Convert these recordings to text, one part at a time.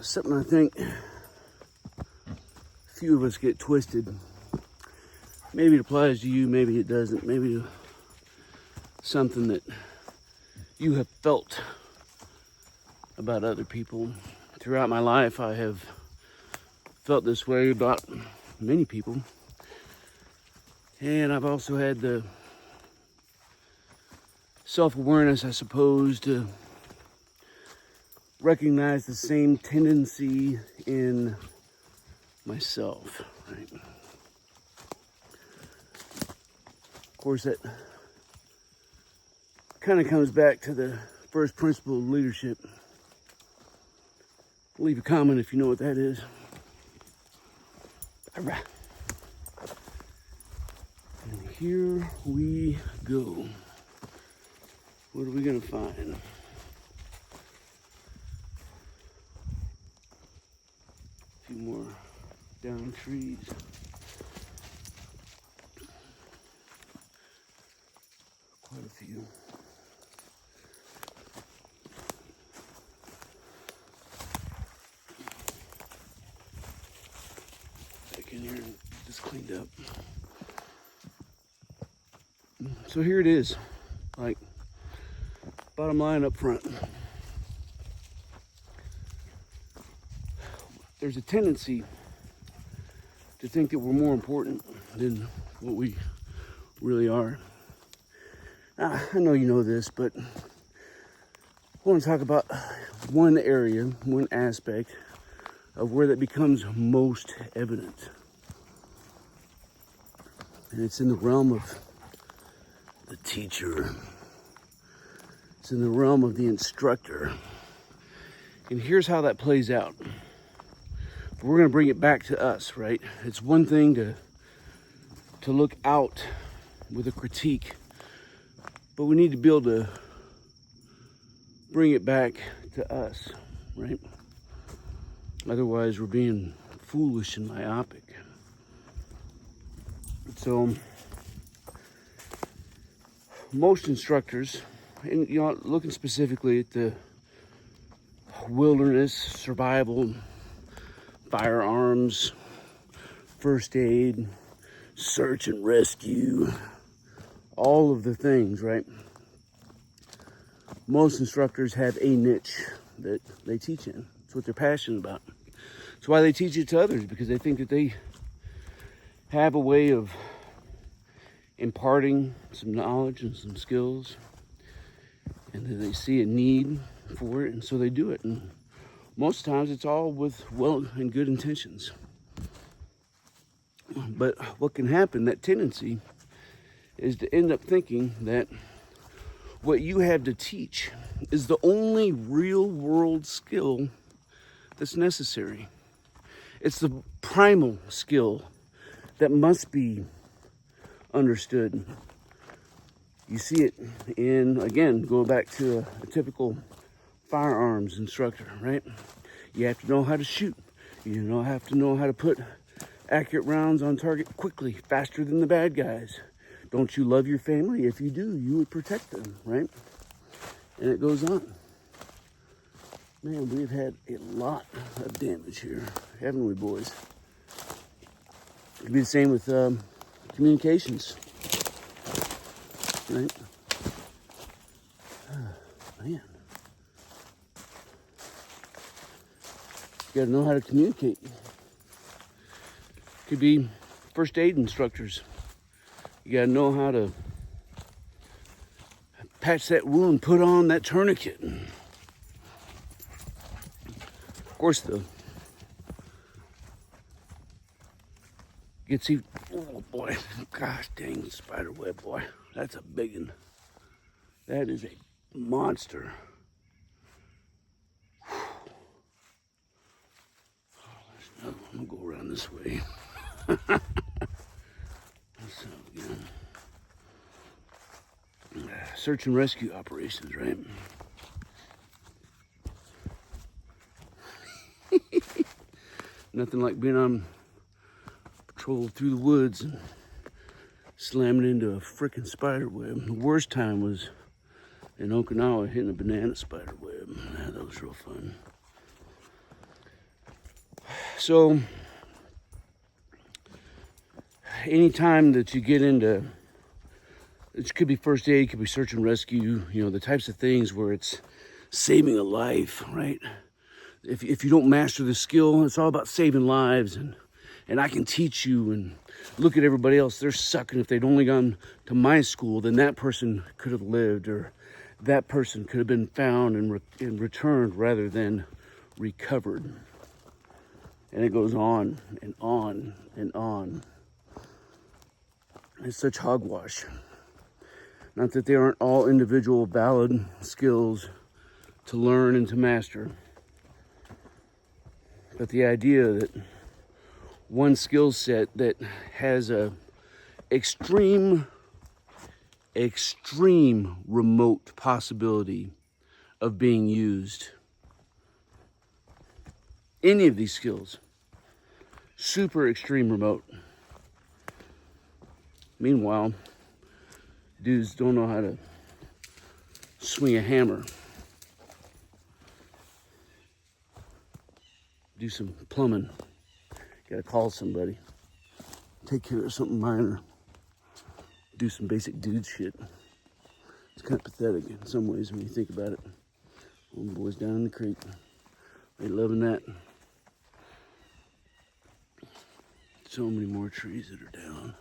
something I think a few of us get twisted. Maybe it applies to you, maybe it doesn't. Maybe something that you have felt about other people. Throughout my life, I have felt this way about many people. And I've also had the self-awareness, I suppose, to recognize the same tendency in myself, right? Of course, that kind of comes back to the first principle of leadership. Leave a comment if you know what that is. All right. And here we go. What are we gonna find? A few more down trees. Quite a few. Back in here and just cleaned up. So here it is, like bottom line up front. There's a tendency to think that we're more important than what we really are. Now, I know you know this, but I want to talk about one area, one aspect of where that becomes most evident. And it's in the realm of the teacher. It's in the realm of the instructor. And here's how that plays out. We're going to bring it back to us, right? It's one thing to look out with a critique, but we need to be able to bring it back to us, right? Otherwise, we're being foolish and myopic. So, most instructors, and you know, looking specifically at the wilderness, survival, firearms, first aid, search and rescue, all of the things, right? Most instructors have a niche that they teach in. It's what they're passionate about. It's why they teach it to others, because they think that they have a way of imparting some knowledge and some skills, and that they see a need for it, and so they do it. And most times it's all with well and good intentions. But what can happen, that tendency, is to end up thinking that what you have to teach is the only real world skill that's necessary. It's the primal skill that must be understood. You see it in, again, going back to a typical firearms instructor, right? You have to know how to shoot. You have to know how to put accurate rounds on target quickly, faster than the bad guys. Don't you love your family? If you do, you would protect them, right? And it goes on. Man, we've had a lot of damage here, haven't we, boys? It could be the same with communications, right? Man. You gotta know how to communicate. Could be first aid instructors. You gotta know how to patch that wound, put on that tourniquet. Of course, the gets even. Oh boy, gosh dang, spider web, boy, that's a big one. That is a monster. I'm gonna go around this way. So, search and rescue operations, right? Nothing like being on patrol through the woods and slamming into a freaking spider web. The worst time was in Okinawa hitting a banana spider web. That was real fun. So anytime that you get into, it could be first aid, it could be search and rescue, the types of things where it's saving a life, right? If you don't master the skill, it's all about saving lives, and I can teach you, and look at everybody else, they're sucking. If they'd only gone to my school, then that person could have lived, or that person could have been found and returned rather than recovered. And it goes on and on and on. It's such hogwash. Not that they aren't all individual valid skills to learn and to master, but the idea that one skill set that has a extreme remote possibility of being used, any of these skills, super extreme remote. Meanwhile, dudes don't know how to swing a hammer, do some plumbing, gotta call somebody, take care of something minor, do some basic dude shit. It's kind of pathetic in some ways when you think about it. Old boys down in the creek, they loving that. So many more trees that are down.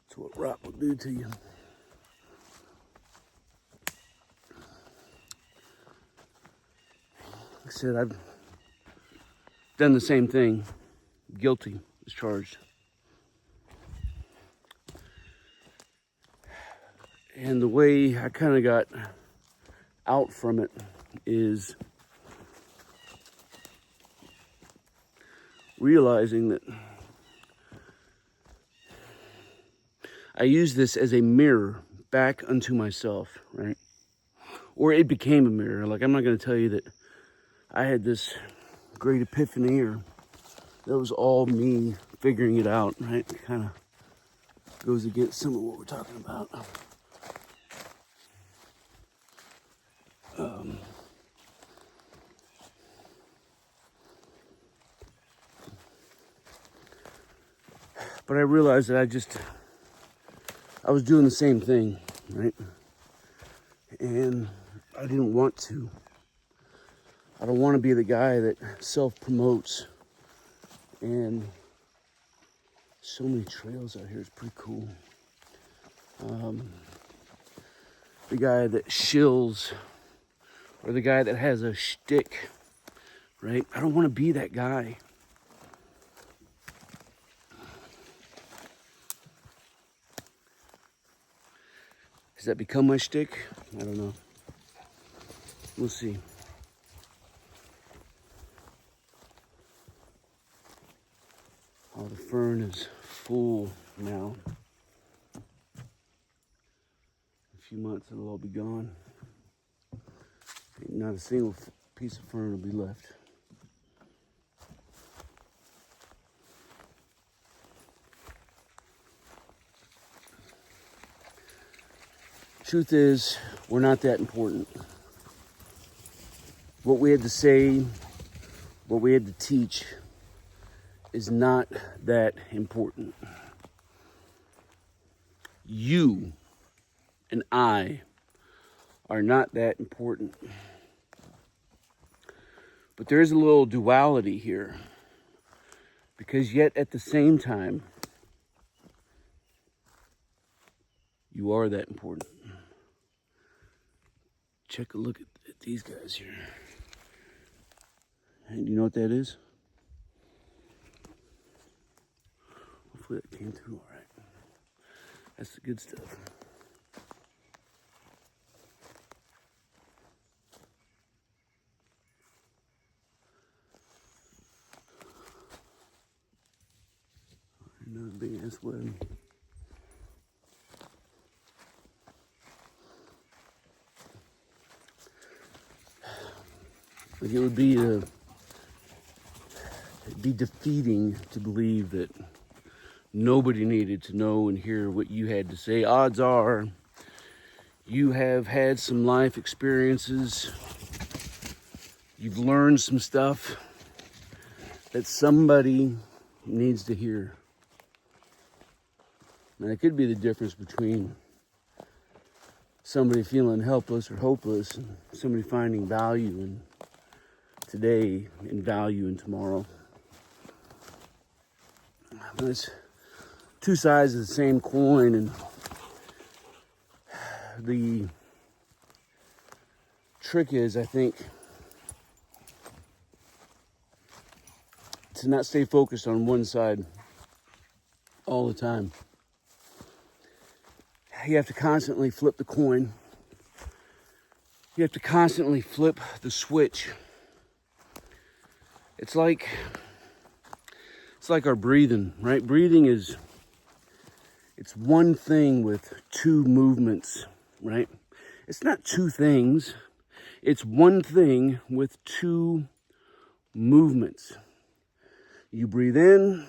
That's what rot will do to you. Like I said, I've done the same thing. Guilty as charged. And the way I kind of got out from it is realizing that I use this as a mirror back unto myself, right? Or it became a mirror. Like, I'm not going to tell you that I had this great epiphany, or that was all me figuring it out, right? It kind of goes against some of what we're talking about. But I realized that I was doing the same thing, right? And I didn't want to. I don't want to be the guy that self-promotes. And so many trails out here, it's pretty cool. The guy that shills, or the guy that has a shtick, right? I don't want to be that guy. Has that become my shtick? I don't know. We'll see. Oh, the fern is full now. In a few months it'll all be gone. Not a single piece of fern will be left. Truth is, we're not that important. What we had to say, what we had to teach is not that important. You and I are not that important. But there is a little duality here, because yet at the same time, you are that important. Check a look at these guys here. And you know what that is? Hopefully that came through all right. That's the good stuff. Another big ass web. Like it would be it'd be defeating to believe that nobody needed to know and hear what you had to say. Odds are you have had some life experiences. You've learned some stuff that somebody needs to hear. And it could be the difference between somebody feeling helpless or hopeless and somebody finding value in today and value in tomorrow. But it's two sides of the same coin, and the trick is, I think, to not stay focused on one side all the time. You have to constantly flip the coin. You have to constantly flip the switch. It's like our breathing, right? Breathing is, it's one thing with two movements, right? It's not two things. It's one thing with two movements. You breathe in,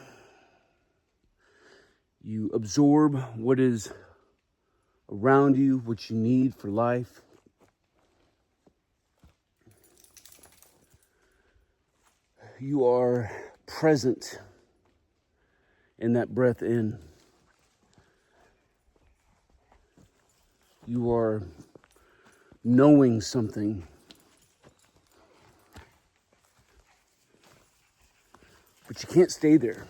you absorb what is around you, what you need for life. You are present in that breath in. You are knowing something. But you can't stay there.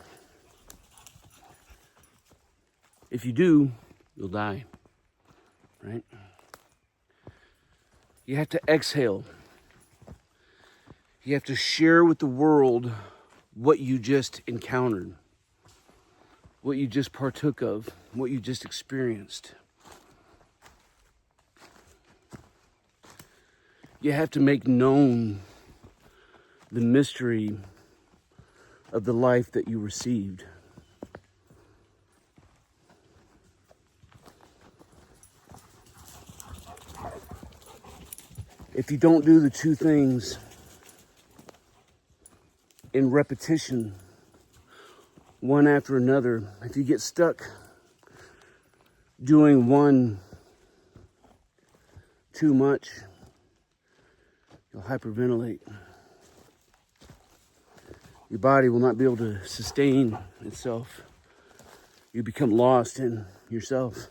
If you do, you'll die, right? You have to exhale. You have to share with the world what you just encountered, what you just partook of, what you just experienced. You have to make known the mystery of the life that you received. If you don't do the two things in repetition, one after another, if you get stuck doing one too much, you'll hyperventilate. Your body will not be able to sustain itself. You become lost in yourself.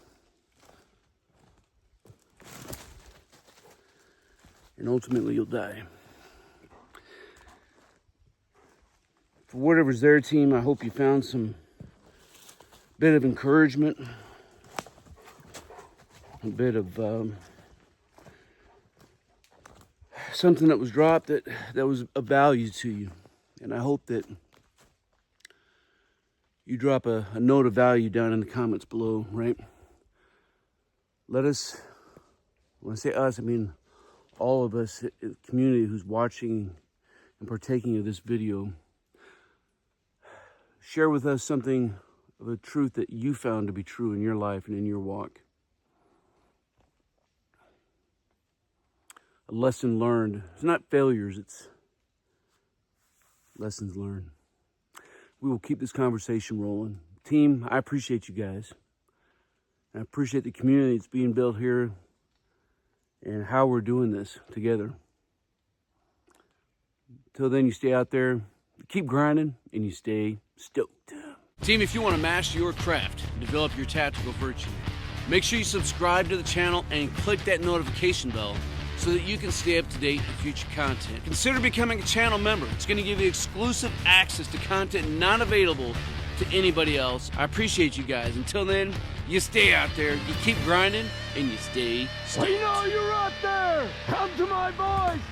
And ultimately you'll die. For whatever's there, team, I hope you found some bit of encouragement, a bit of something that was dropped that was of value to you. And I hope that you drop a note of value down in the comments below, right? Let us, when I say us, I mean all of us in the community who's watching and partaking of this video. Share with us something of a truth that you found to be true in your life and in your walk. A lesson learned. It's not failures, it's lessons learned. We will keep this conversation rolling. Team, I appreciate you guys. I appreciate the community that's being built here and how we're doing this together. Until then, you stay out there, keep grinding, and you stay stoked. Team, if you want to master your craft and develop your tactical virtue, make sure you subscribe to the channel and click that notification bell so that you can stay up to date with future content. Consider becoming a channel member. It's going to give you exclusive access to content not available to anybody else. I appreciate you guys. Until then, you stay out there, you keep grinding, and you stay stoked. I know you're out there! Come to my voice!